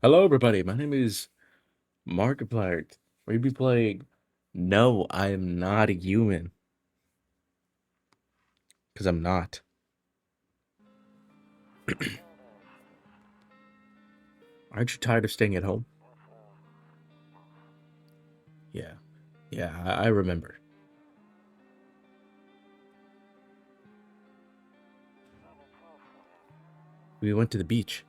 Hello, everybody. My name is Markiplier. We'll be playing No, I Am Not a Human. Because I'm not. Aren't you tired of staying at home? Yeah. Yeah, I remember. We went to the beach.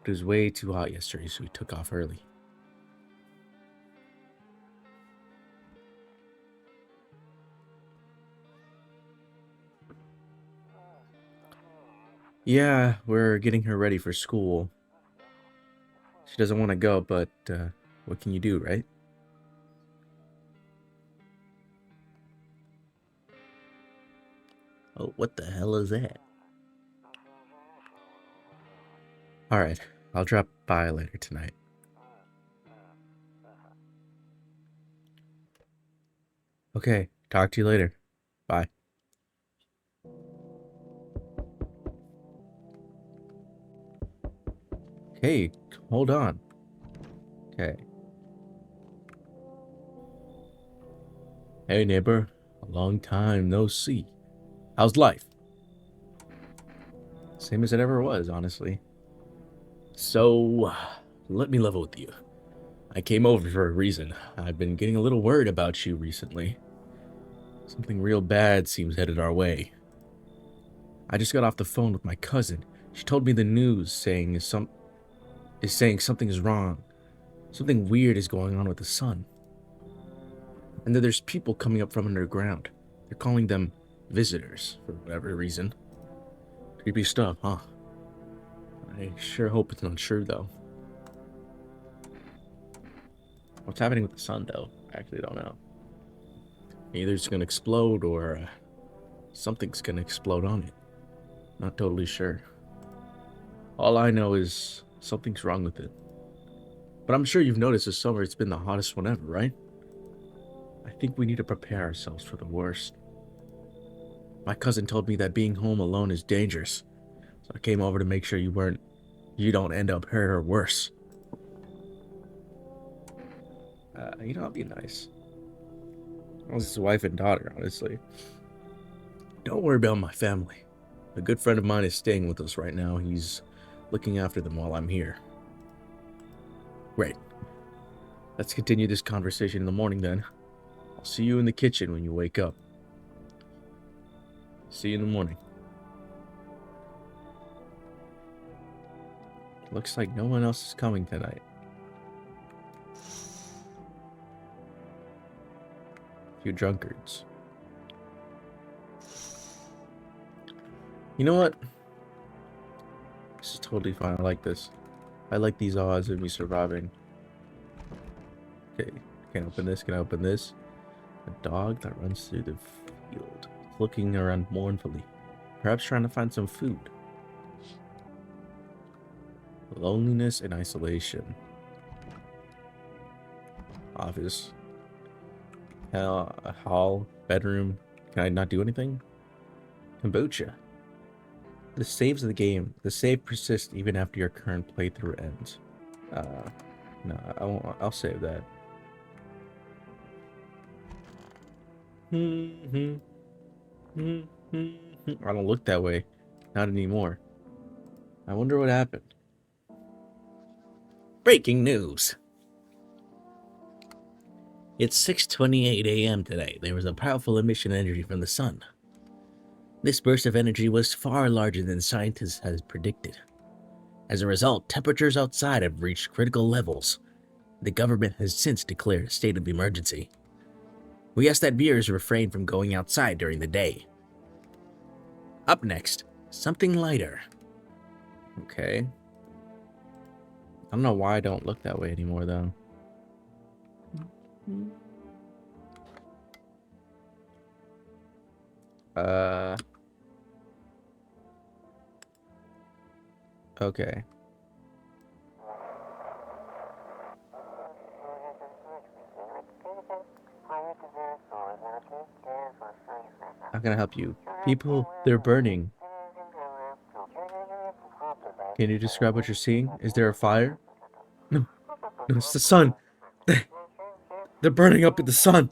It was way too hot yesterday, so we took off early. Yeah, we're getting her ready for school. She doesn't want to go, but what can you do, right? Oh, what the hell is that? Alright, I'll drop by later tonight. Okay, talk to you later. Bye. Hey, hold on. Okay. Hey, neighbor. A long time no see. How's life? Same as it ever was, honestly. So, let me level with you. I came over for a reason. I've been getting a little worried about you recently. Something real bad seems headed our way. I just got off the phone with my cousin. She told me the news saying something is wrong. Something weird is going on with the sun. And that there's people coming up from underground. They're calling them visitors for whatever reason. Creepy stuff, huh? I sure hope it's not true, though. What's happening with the sun, though? I actually don't know. Either it's gonna explode or something's gonna explode on it. Not totally sure. All I know is something's wrong with it. But I'm sure you've noticed this summer it's been the hottest one ever, right? I think we need to prepare ourselves for the worst. My cousin told me that being home alone is dangerous, so I came over to make sure you don't end up hurt or worse. I'll be nice. I was his wife and daughter, honestly. Don't worry about my family. A good friend of mine is staying with us right now. He's looking after them while I'm here. Great. Let's continue this conversation in the morning then. I'll see you in the kitchen when you wake up. See you in the morning. Looks like no one else is coming tonight. You drunkards. You know what? This is totally fine. I like this. I like these odds of me surviving. Okay, can I open this? Can I open this? A dog that runs through the field, looking around mournfully, perhaps trying to find some food. Loneliness and isolation. Office. Hall. Bedroom. Can I not do anything? Kombucha. The saves of the game. The save persists even after your current playthrough ends. No, I won't, I'll save that. I don't look that way. Not anymore. I wonder what happened. Breaking news. It's 6:28 a.m. today. There was a powerful emission of energy from the sun. This burst of energy was far larger than scientists had predicted. As a result, temperatures outside have reached critical levels. The government has since declared a state of emergency. We ask that viewers refrain from going outside during the day. Up next, something lighter. Okay. I don't know why I don't look that way anymore, though. Okay. How can I help you? People, they're burning. Can you describe what you're seeing? Is there a fire? No, no, it's the sun. They're burning up in the sun.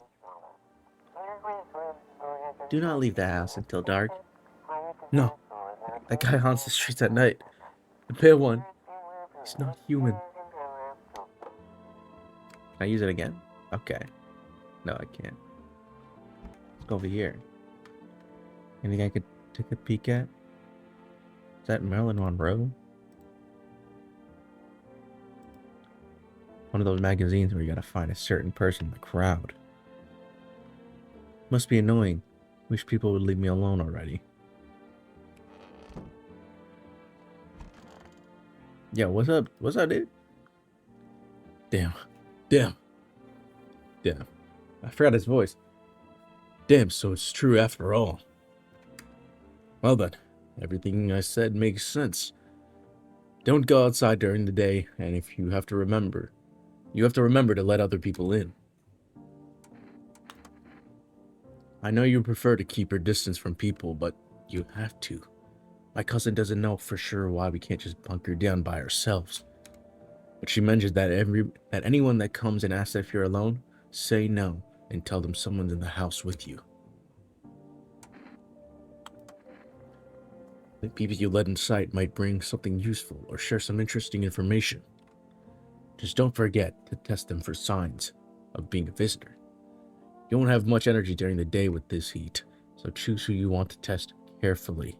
Do not leave the house until dark. No, that guy haunts the streets at night. The pale one. He's not human. Can I use it again? Okay. No, I can't. Let's go over here. Anything I could take a peek at? Is that Marilyn Monroe? One of those magazines where you gotta find a certain person in the crowd. Must be annoying. Wish people would leave me alone already. Yo, what's up? What's up, dude? Damn. Damn. Damn. I forgot his voice. Damn, so it's true after all. Well then, everything I said makes sense. Don't go outside during the day, and if you have to remember to let other people in. I know you prefer to keep your distance from people, but you have to. My cousin doesn't know for sure why we can't just bunker down by ourselves. But she mentions that anyone that comes and asks if you're alone, say no and tell them someone's in the house with you. The people you let in sight might bring something useful or share some interesting information. Just don't forget to test them for signs of being a visitor. You won't have much energy during the day with this heat, so choose who you want to test carefully.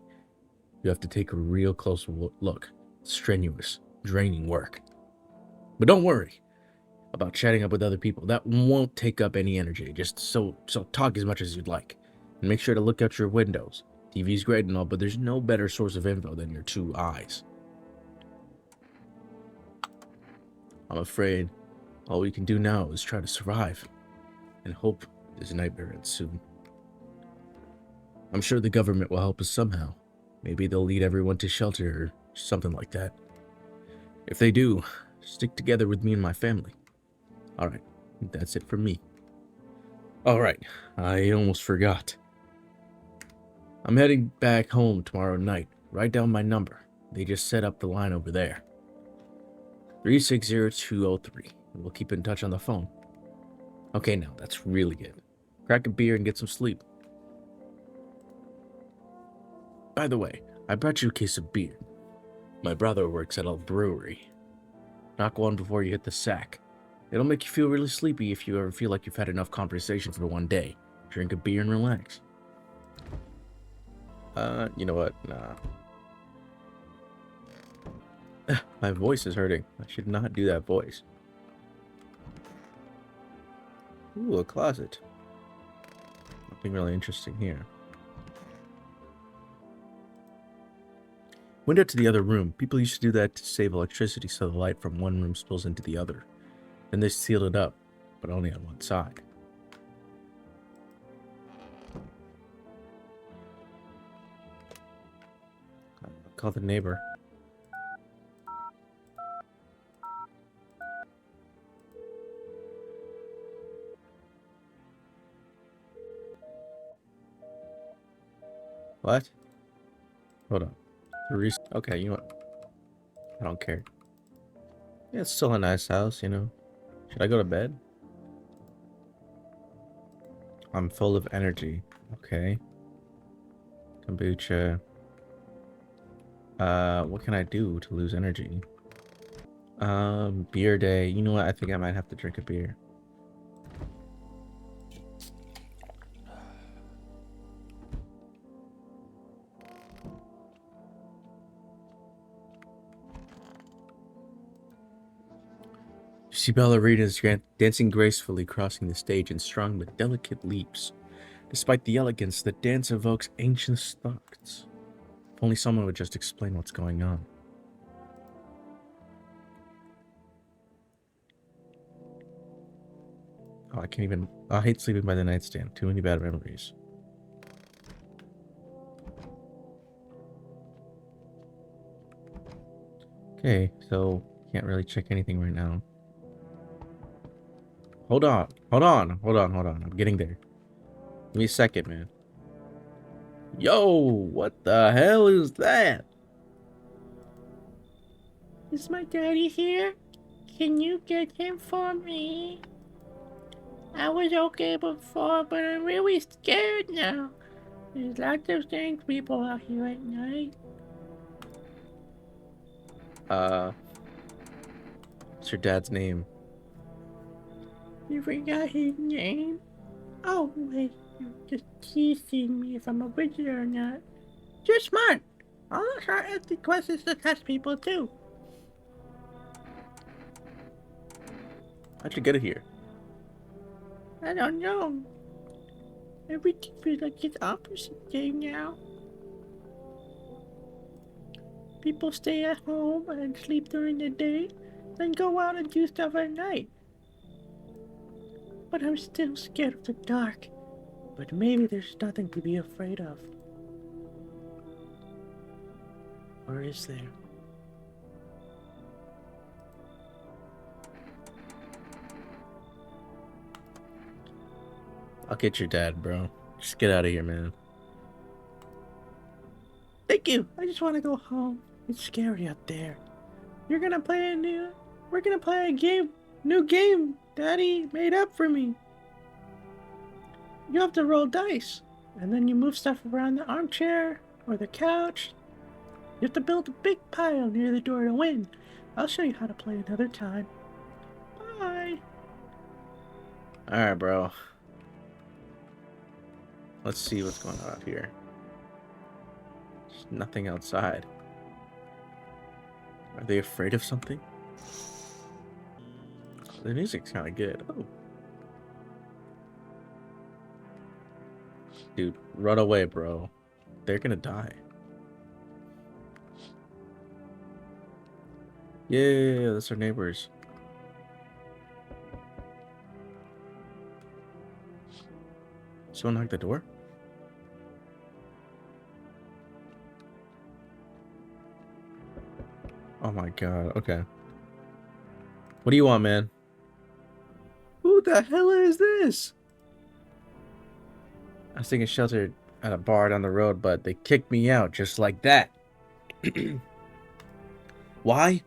You have to take a real close look. Strenuous, draining work. But don't worry about chatting up with other people. That won't take up any energy. Just so talk as much as you'd like. And make sure to look out your windows. TV's great and all, but there's no better source of info than your two eyes. I'm afraid all we can do now is try to survive and hope this nightmare ends soon. I'm sure the government will help us somehow. Maybe they'll lead everyone to shelter or something like that. If they do, stick together with me and my family. Alright, that's it for me. Alright, I almost forgot. I'm heading back home tomorrow night. Write down my number. They just set up the line over there. 360203. We'll keep in touch on the phone. Okay, now that's really good. Crack a beer and get some sleep. By the way, I brought you a case of beer. My brother works at a brewery. Knock one before you hit the sack. It'll make you feel really sleepy if you ever feel like you've had enough conversation for one day. Drink a beer and relax. You know what? Nah. My voice is hurting. I should not do that voice. Ooh, a closet. Nothing really interesting here. Window to the other room. People used to do that to save electricity so the light from one room spills into the other. Then they sealed it up, but only on one side. I'll call the neighbor. What? Hold on. Okay, you know what? I don't care. Yeah, it's still a nice house, you know. Should I go to bed? I'm full of energy. Okay. Kombucha. What can I do to lose energy? Beer day. You know what? I think I might have to drink a beer. You see ballerinas dancing gracefully, crossing the stage and strung with delicate leaps. Despite the elegance, the dance evokes ancient thoughts. If only someone would just explain what's going on. Oh, I can't even... I hate sleeping by the nightstand. Too many bad memories. Okay, so can't really check anything right now. Hold on. I'm getting there. Give me a second, man. Yo, what the hell is that? Is my daddy here? Can you get him for me? I was okay before, but I'm really scared now. There's lots of strange people out here at night. What's your dad's name? You forgot his name? Oh, wait, you're just teasing me if I'm a wizard or not. You're smart. I'll start asking questions to test people, too. How'd you get here? I don't know. Everything feels like it's opposite day now. People stay at home and sleep during the day, then go out and do stuff at night. But I'm still scared of the dark. But maybe there's nothing to be afraid of. Or is there? I'll get your dad, bro. Just get out of here, man. Thank you. I just want to go home. It's scary out there. We're gonna play a new game Daddy made up for me. You have to roll dice, and then you move stuff around the armchair or the couch. You have to build a big pile near the door to win. I'll show you how to play another time. Bye. Alright, bro. Let's see what's going on out here. There's nothing outside. Are they afraid of something? The music's kind of good. Oh. Dude, run away, bro. They're gonna die. Yeah, that's our neighbors. Someone knock the door? Oh my god, okay. What do you want, man? Who the hell is this? I was thinking sheltered at a bar down the road, but they kicked me out just like that. Why?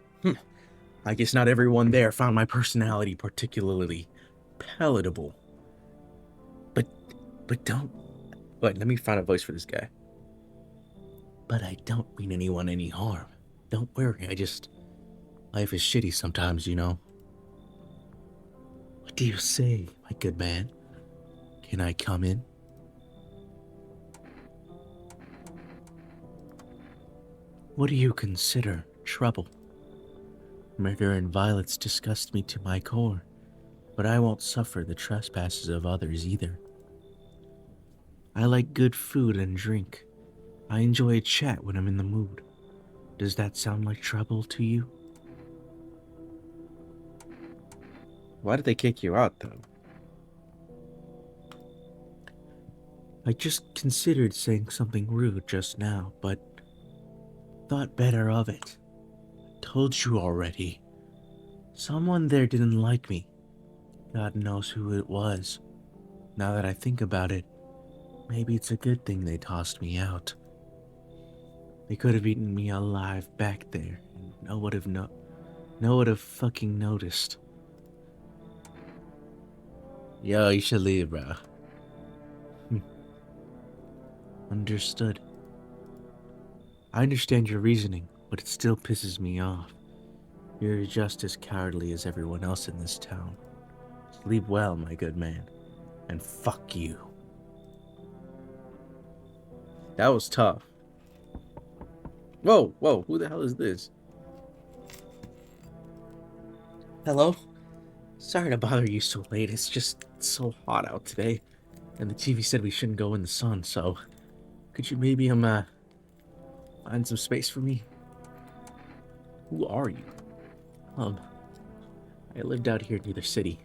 I guess not everyone there found my personality particularly palatable. But don't... Wait, let me find a voice for this guy. But I don't mean anyone any harm. Don't worry, life is shitty sometimes, you know. What do you say, my good man? Can I come in? What do you consider trouble? Murder and violence disgust me to my core, but I won't suffer the trespasses of others either. I like good food and drink. I enjoy a chat when I'm in the mood. Does that sound like trouble to you? Why did they kick you out, though? I just considered saying something rude just now, but thought better of it. Told you already. Someone there didn't like me. God knows who it was. Now that I think about it, maybe it's a good thing they tossed me out. They could have eaten me alive back there, and no one would have fucking noticed. Yo, you should leave, bro. Understood. I understand your reasoning, but it still pisses me off. You're just as cowardly as everyone else in this town. Sleep well, my good man. And fuck you. That was tough. Whoa, who the hell is this? Hello? Sorry to bother you so late. It's just so hot out today. And the TV said we shouldn't go in the sun, so... Could you maybe, find some space for me? Who are you? I lived out here near the city.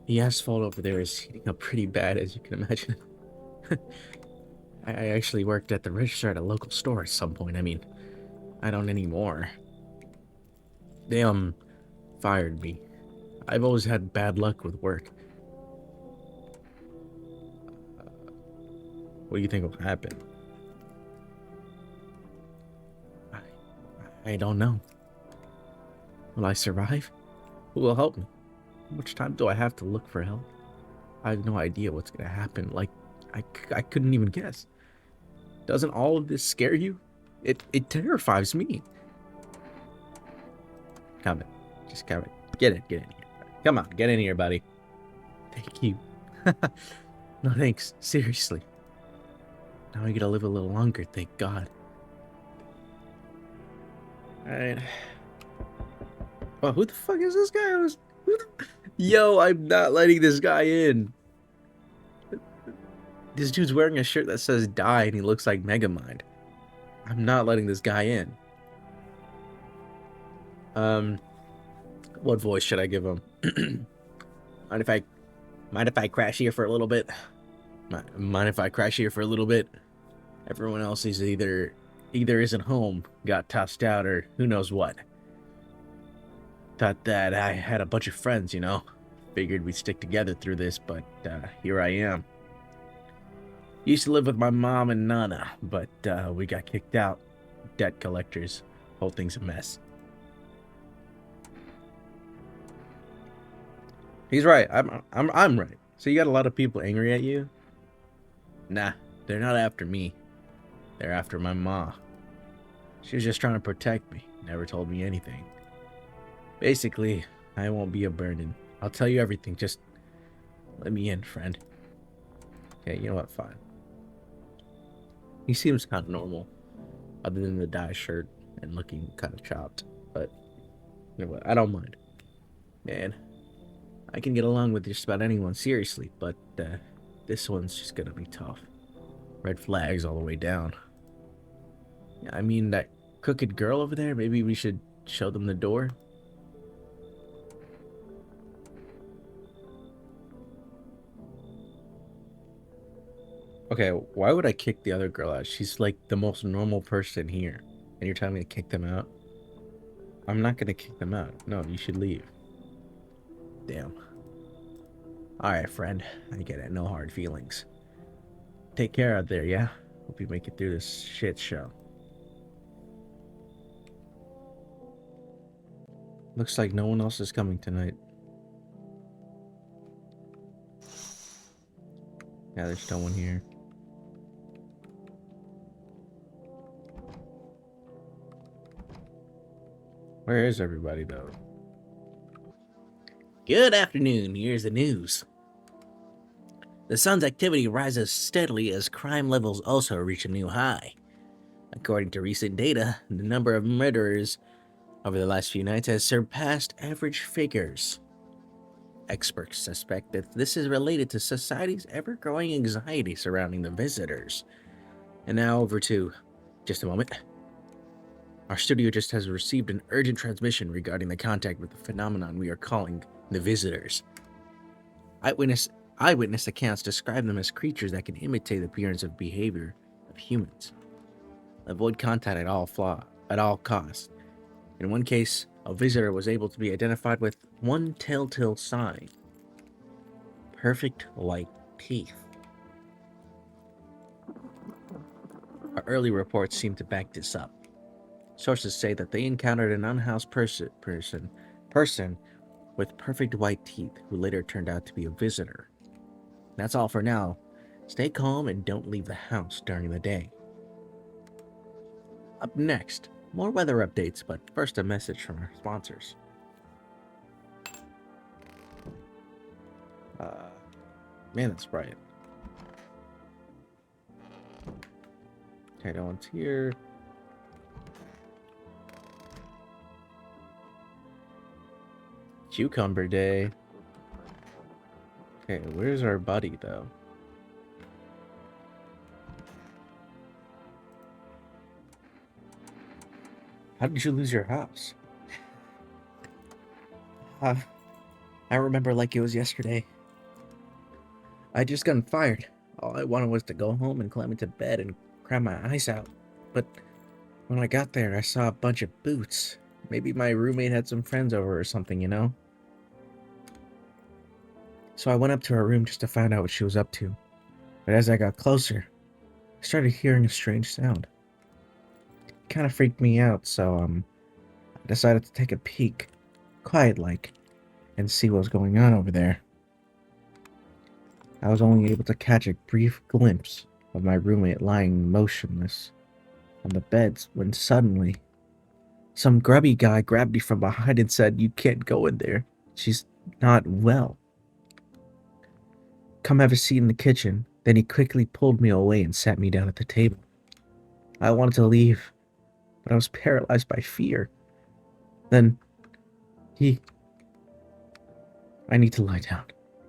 The asphalt over there is heating up pretty bad, as you can imagine. I actually worked at the register at a local store at some point. I mean, I don't anymore. They, fired me. I've always had bad luck with work. What do you think will happen? I don't know. Will I survive? Who will help me? How much time do I have to look for help? I have no idea what's gonna happen. Like, I couldn't even guess. Doesn't all of this scare you? It terrifies me. Come in. Just come in. Get in here. Come on, get in here, buddy. Thank you. No thanks. Seriously. Now I get to live a little longer, thank God. Alright. Oh, who the fuck is this guy? Yo, I'm not letting this guy in. This dude's wearing a shirt that says die and he looks like Megamind. I'm not letting this guy in. What voice should I give him? Mind if I crash here for a little bit? Mind if I crash here for a little bit? Everyone else is either isn't home, got tossed out, or who knows what. Thought that I had a bunch of friends, you know. Figured we'd stick together through this, but here I am. Used to live with my mom and Nana, but we got kicked out. Debt collectors. Whole thing's a mess. He's right. I'm right. So you got a lot of people angry at you? Nah, they're not after me. They're after my ma. She was just trying to protect me. Never told me anything. Basically, I won't be a burden. I'll tell you everything. Just let me in, friend. Okay, you know what? Fine. He seems kind of normal, other than the dye shirt and looking kind of chopped. But you know what? I don't mind. Man, I can get along with just about anyone, seriously, but this one's just gonna be tough. Red flags all the way down. Yeah, I mean, that crooked girl over there, maybe we should show them the door? Okay, why would I kick the other girl out? She's like the most normal person here. And you're telling me to kick them out? I'm not gonna kick them out. No, you should leave. Damn. Alright, friend. I get it. No hard feelings. Take care out there, yeah? Hope you make it through this shit show. Looks like no one else is coming tonight. Yeah, there's no one here. Where is everybody, though? Good afternoon. Here's the news. The sun's activity rises steadily as crime levels also reach a new high. According to recent data, the number of murderers over the last few nights has surpassed average figures. Experts suspect that this is related to society's ever-growing anxiety surrounding the visitors. And now over to... just a moment. Our studio just has received an urgent transmission regarding the contact with the phenomenon we are calling the visitors. Eyewitness accounts describe them as creatures that can imitate the appearance and behavior of humans. Avoid contact at all costs. In one case, a visitor was able to be identified with one telltale sign: perfect white teeth. Our early reports seem to back this up. Sources say that they encountered an unhoused person with perfect white teeth who later turned out to be a visitor. That's all for now. Stay calm and don't leave the house during the day. Up next, more weather updates, but first a message from our sponsors. Man, that's bright. Okay, no one's here. Cucumber day. Okay, where's our buddy, though? How did you lose your house? I remember like it was yesterday. I just gotten fired. All I wanted was to go home and climb into bed and cry my eyes out. But when I got there, I saw a bunch of boots. Maybe my roommate had some friends over or something, you know? So I went up to her room just to find out what she was up to. But as I got closer, I started hearing a strange sound. It kind of freaked me out, so decided to take a peek, quiet-like, and see what was going on over there. I was only able to catch a brief glimpse of my roommate lying motionless on the bed when suddenly some grubby guy grabbed me from behind and said, "You can't go in there. She's not well. Come have a seat in the kitchen." Then he quickly pulled me away and sat me down at the table. I wanted to leave, but I was paralyzed by fear. Then he... I need to lie down.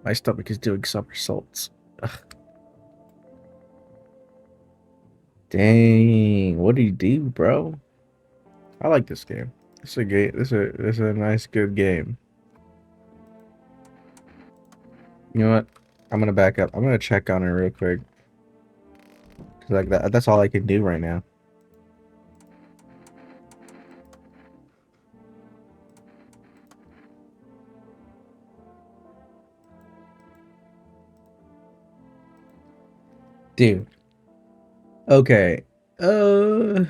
My stomach is doing somersaults. Ugh. Dang, what do you do, bro? I like this game. It's a game. This is a nice, good game. You know what? I'm gonna back up. I'm gonna check on her real quick. Cause like that's all I can do right now. Dude. Okay. I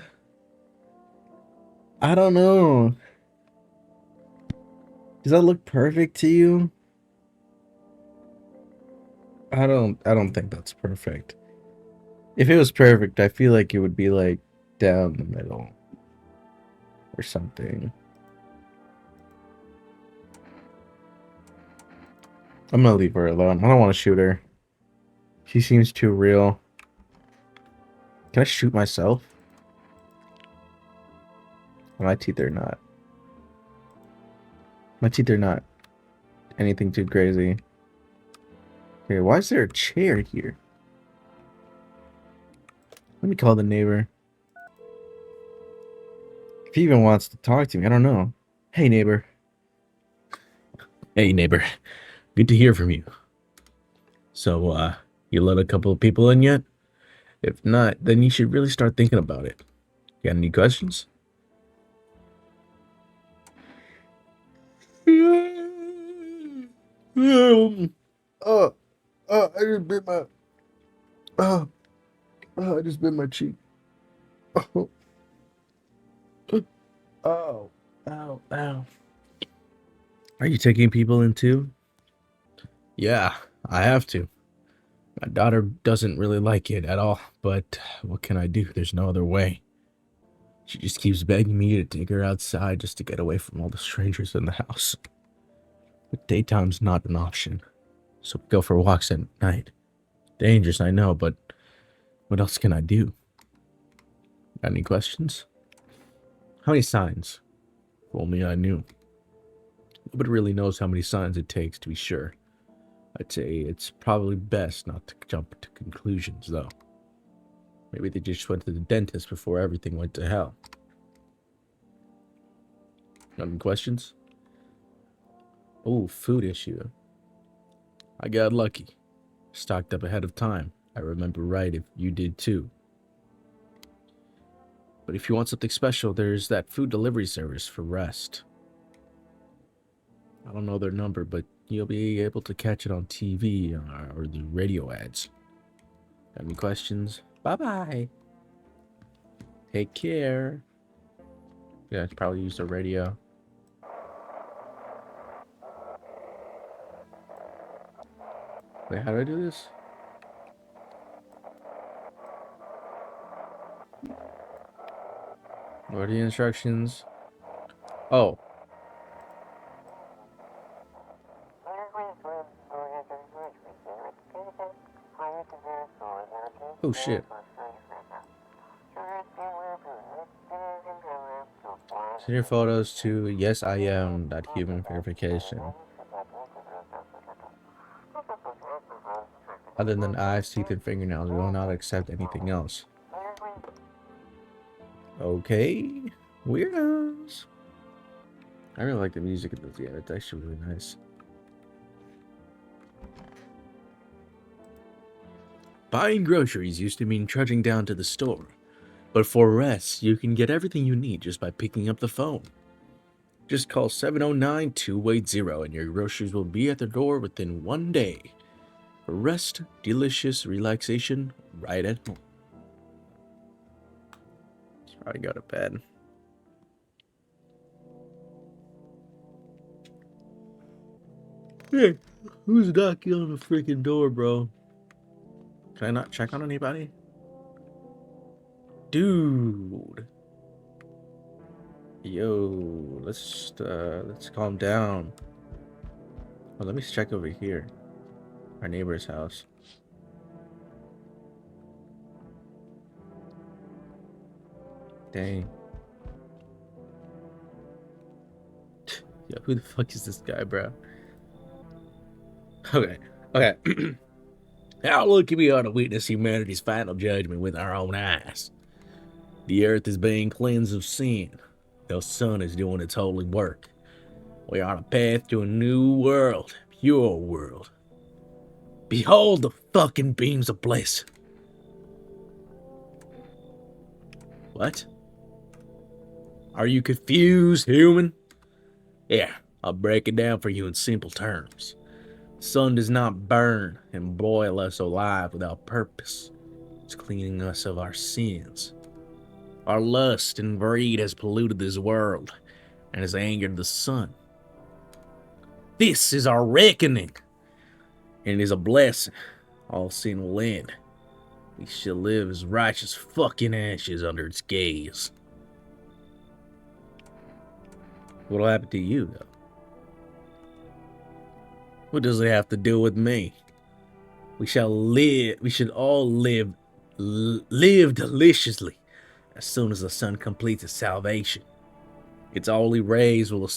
don't know. Does that look perfect to you? I don't think that's perfect. If it was perfect, I feel like it would be like down the middle or something. I'm gonna leave her alone. I don't want to shoot her. She seems too real. Can I shoot myself? My teeth are not. My teeth are not anything too crazy. Okay, why is there a chair here? Let me call the neighbor. If he even wants to talk to me, I don't know. Hey, neighbor. Hey, neighbor. Good to hear from you. So, you let a couple of people in yet? If not, then you should really start thinking about it. Got any questions? Oh, I just bit my. Oh, I just bit my cheek. Oh, oh, ow, ow. Are you taking people in too? Yeah, I have to. My daughter doesn't really like it at all, but what can I do? There's no other way. She just keeps begging me to take her outside just to get away from all the strangers in the house. But daytime's not an option, so we go for walks at night. Dangerous, I know, but what else can I do? Got any questions? How many signs? If only I knew. Nobody really knows how many signs it takes to be sure. I'd say it's probably best not to jump to conclusions, though. Maybe they just went to the dentist before everything went to hell. Got any questions? Oh, food issue. I got lucky. Stocked up ahead of time. I remember right if you did too. But if you want something special, there's that food delivery service for rest. I don't know their number, but you'll be able to catch it on TV or the radio ads. Got any questions? Bye-bye. Take care. Yeah, I probably use the radio. Wait, how do I do this? What are the instructions? Oh. Oh shit. Send your photos to yesIam.human verification. Other than eyes, teeth, and fingernails, we will not accept anything else. Okay. Weirdos. I really like the music in this game. It's actually really nice. Buying groceries used to mean trudging down to the store. But for rest, you can get everything you need just by picking up the phone. Just call 709-280 and your groceries will be at the door within 1 day. For rest, delicious relaxation right at home. Let's probably go to bed. Hey, who's knocking on the freaking door, bro? Can I not check on anybody? Dude. Yo, let's calm down. Well, let me check over here. Our neighbor's house. Dang. Yo, who the fuck is this guy, bro? Okay. Okay. Now look, we ought to witness humanity's final judgment with our own eyes. The earth is being cleansed of sin. The sun is doing its holy work. We are on a path to a new world, pure world. Behold the fucking beams of bliss. What? Are you confused, human? Yeah, I'll break it down for you in simple terms. The sun does not burn and boil us alive without purpose. It's cleaning us of our sins. Our lust and greed has polluted this world and has angered the sun. This is our reckoning, and it is a blessing. All sin will end. We shall live as righteous fucking ashes under its gaze. What'll happen to you, though? What does it have to do with me? We shall live. We should all live deliciously as soon as the sun completes its salvation. Its holy rays will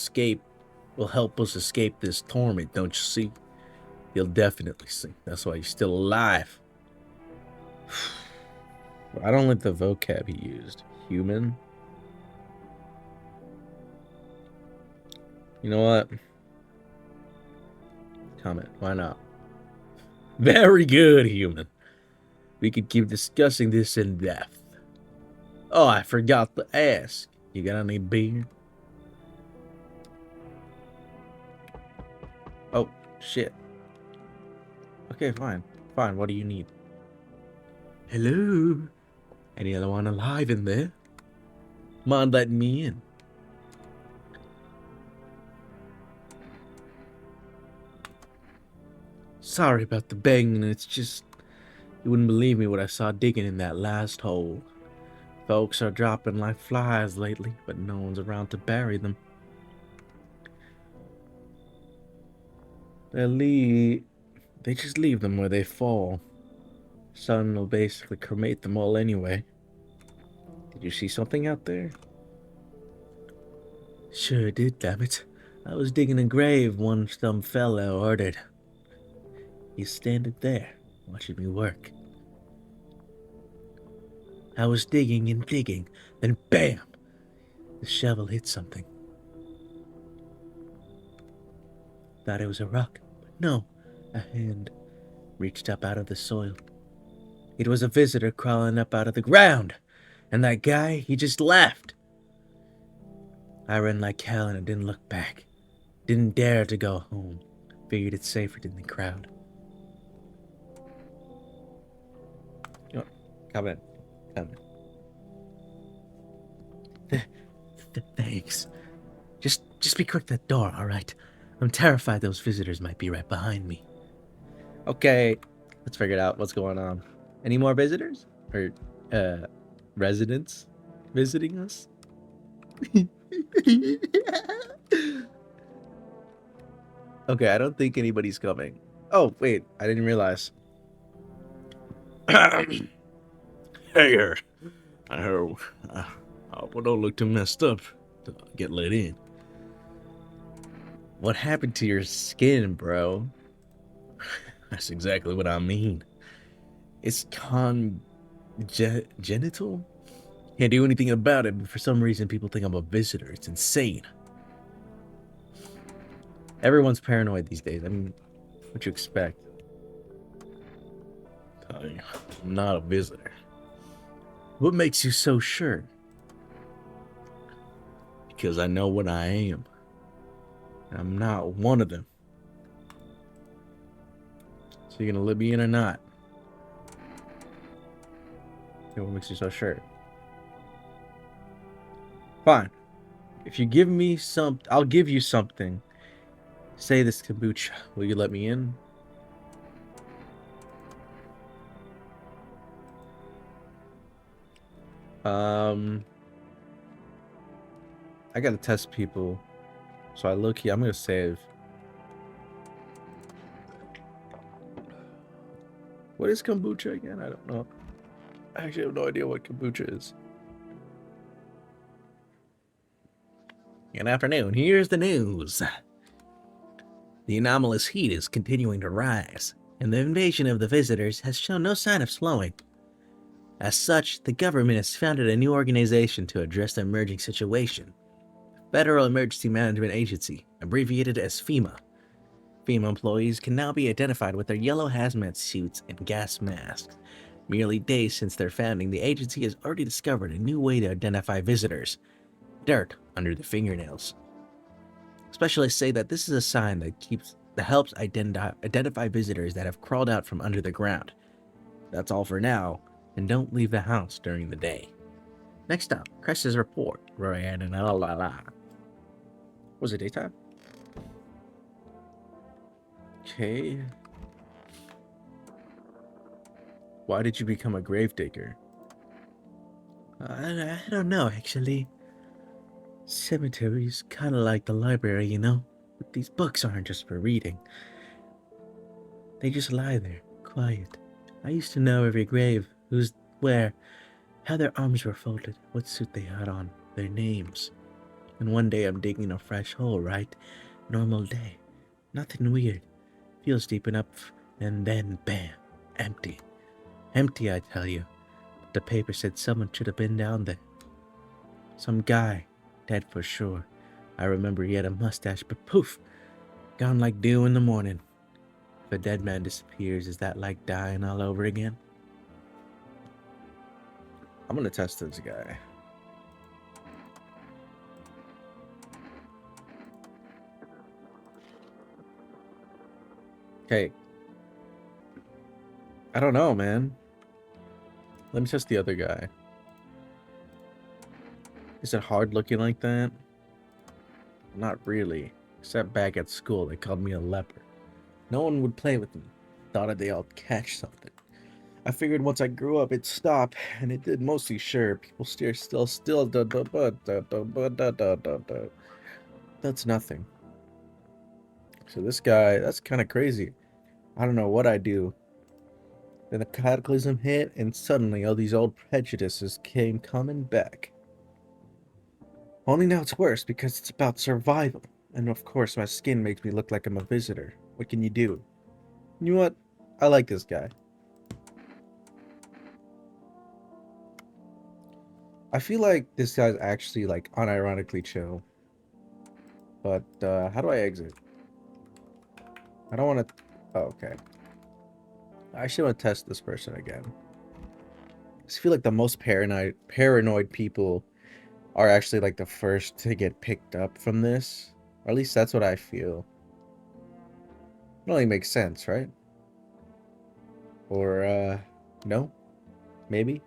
help us escape this torment, don't you see? You'll definitely see. That's why you're still alive. I don't like the vocab he used. Human. You know what? Comment. Why not? Very good, human. We could keep discussing this in depth. Oh, I forgot to ask. You got any beer? Oh, shit. Okay, fine. Fine, what do you need? Hello? Any other one alive in there? Mind letting me in? Sorry about the banging, it's just... You wouldn't believe me what I saw digging in that last hole. Folks are dropping like flies lately, but no one's around to bury them. They just leave them where they fall. Sun will basically cremate them all anyway. Did you see something out there? Sure did, damn it. I was digging a grave when some fellow ordered. He's standing there, watching me work. I was digging and digging, then BAM! The shovel hit something. Thought it was a rock, but no, a hand reached up out of the soil. It was a visitor crawling up out of the ground, and that guy, he just laughed. I ran like hell and I didn't look back. Didn't dare to go home. Figured it's safer than the crowd. Come in. Thanks. Just be quick that door, alright? I'm terrified those visitors might be right behind me. Okay, let's figure it out. What's going on? Any more visitors? Or, residents visiting us? Okay, I don't think anybody's coming. Oh, wait, I didn't realize. Hey there. I heard. Well, don't look too messed up to get let in. What happened to your skin, bro? That's exactly what I mean. It's genital? Can't do anything about it, but for some reason people think I'm a visitor. It's insane. Everyone's paranoid these days. I mean, what you expect? I'm not a visitor. What makes you so sure? Because I know what I am. And I'm not one of them. So you're gonna let me in or not? What makes you so sure? Fine. If you give me I'll give you something Say this kombucha. Will you let me in? Um, I gotta test people. So I look here. I'm gonna save. What is kombucha again? I don't know. I actually have no idea what kombucha is. Good afternoon. Here's the news. The anomalous heat is continuing to rise, and the invasion of the visitors has shown no sign of slowing. As such, the government has founded a new organization to address the emerging situation. Federal Emergency Management Agency, abbreviated as FEMA. FEMA employees can now be identified with their yellow hazmat suits and gas masks. Merely days since their founding, the agency has already discovered a new way to identify visitors: dirt under the fingernails. Specialists say that this is a sign that helps identify visitors that have crawled out from under the ground. That's all for now, and don't leave the house during the day. Next up, Cress's report. Was it daytime? Okay. Why did you become a gravedigger? I don't know, actually. Cemetery's kind of like the library, you know? But these books aren't just for reading. They just lie there, quiet. I used to know every grave, who's where, how their arms were folded, what suit they had on, their names. And one day I'm digging a fresh hole, right? Normal day. Nothing weird. Feels deep enough, and then bam, empty. Empty, I tell you. But the paper said someone should have been down there. Some guy, dead for sure. I remember he had a mustache, but poof, gone like dew in the morning. If a dead man disappears, is that like dying all over again? I'm gonna test this guy. Okay. I don't know, man. Let me test the other guy. Is it hard looking like that? Not really. Except back at school, they called me a leper. No one would play with me. Thought they all catch something. I figured once I grew up, it'd stop, and it did mostly. Sure, people still. That's nothing. So this guy, that's kind of crazy. I don't know what I do. Then the cataclysm hit, and suddenly all these old prejudices came coming back. Only now it's worse because it's about survival. And of course, my skin makes me look like I'm a visitor. What can you do? You know what? I like this guy. I feel like this guy's actually like unironically chill. But how do I exit? I don't want to. Oh, okay. I actually want to test this person again. I just feel like the most paranoid people are actually like the first to get picked up from this. Or at least that's what I feel. It only makes sense, right? Or no? Maybe?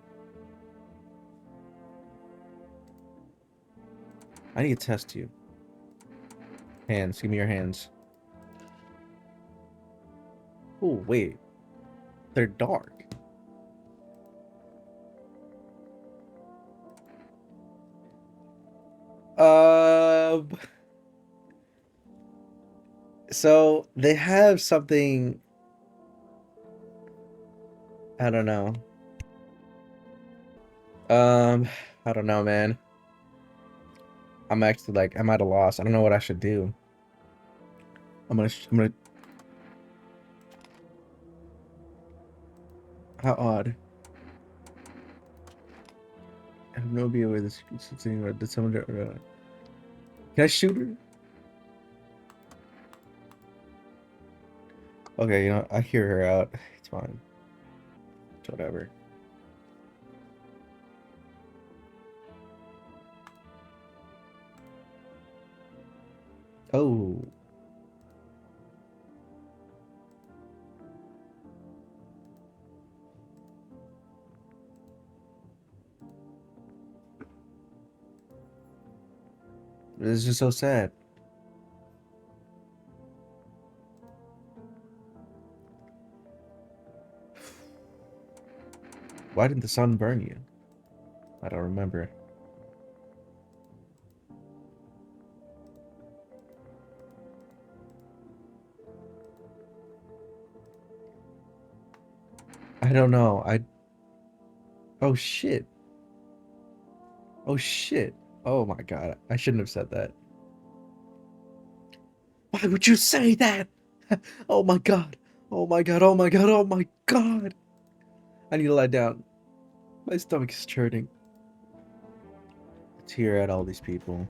I need to test you. Hands, give me your hands. Oh, wait. They're dark. Um, so they have something. I don't know. Um, I don't know, man. I'm actually like I'm at a loss. I don't know what I should do. I'm gonna. How odd. I have no idea where this thing. Did someone? Can I shoot her? Okay, you know I hear her out. It's fine. It's whatever. Oh, this is just so sad. Why didn't the sun burn you? I don't remember. I don't know. Oh shit. Oh shit. Oh my god. I shouldn't have said that. Why would you say that? Oh my god. Oh my god. Oh my god. Oh my god. I need to lie down. My stomach is churning. Let's hear at all these people.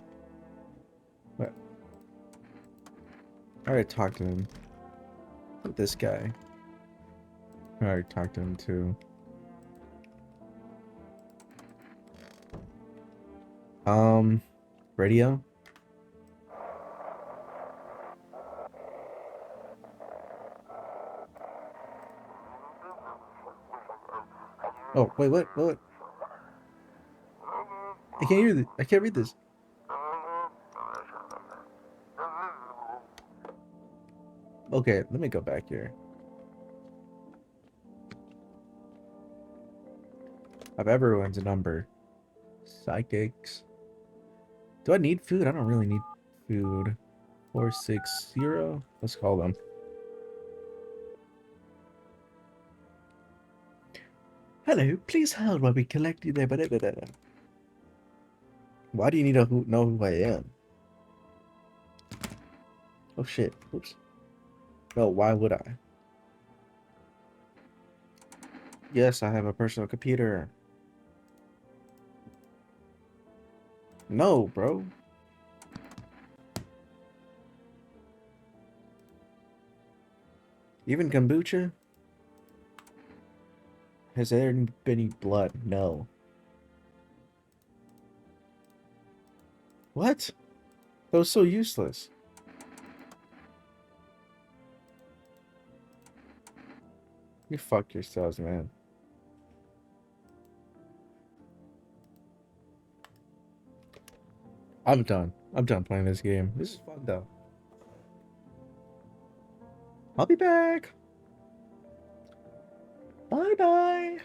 What? I already talked to him. With this guy. I already talked to him too. Radio? Oh, wait, what? I can't hear this. I can't read this. Okay, let me go back here. I have everyone's number. Psychics. Do I need food? I don't really need food. 460. Let's call them. Hello, please hold while we collect you there. Why do you need to know who I am? Oh shit. Oops. No, why would I? Yes, I have a personal computer. No, bro. Even kombucha? Has there been any blood? No. What? That was so useless. You fuck yourselves, man. I'm done. I'm done playing this game. This is fun, though. I'll be back. Bye-bye.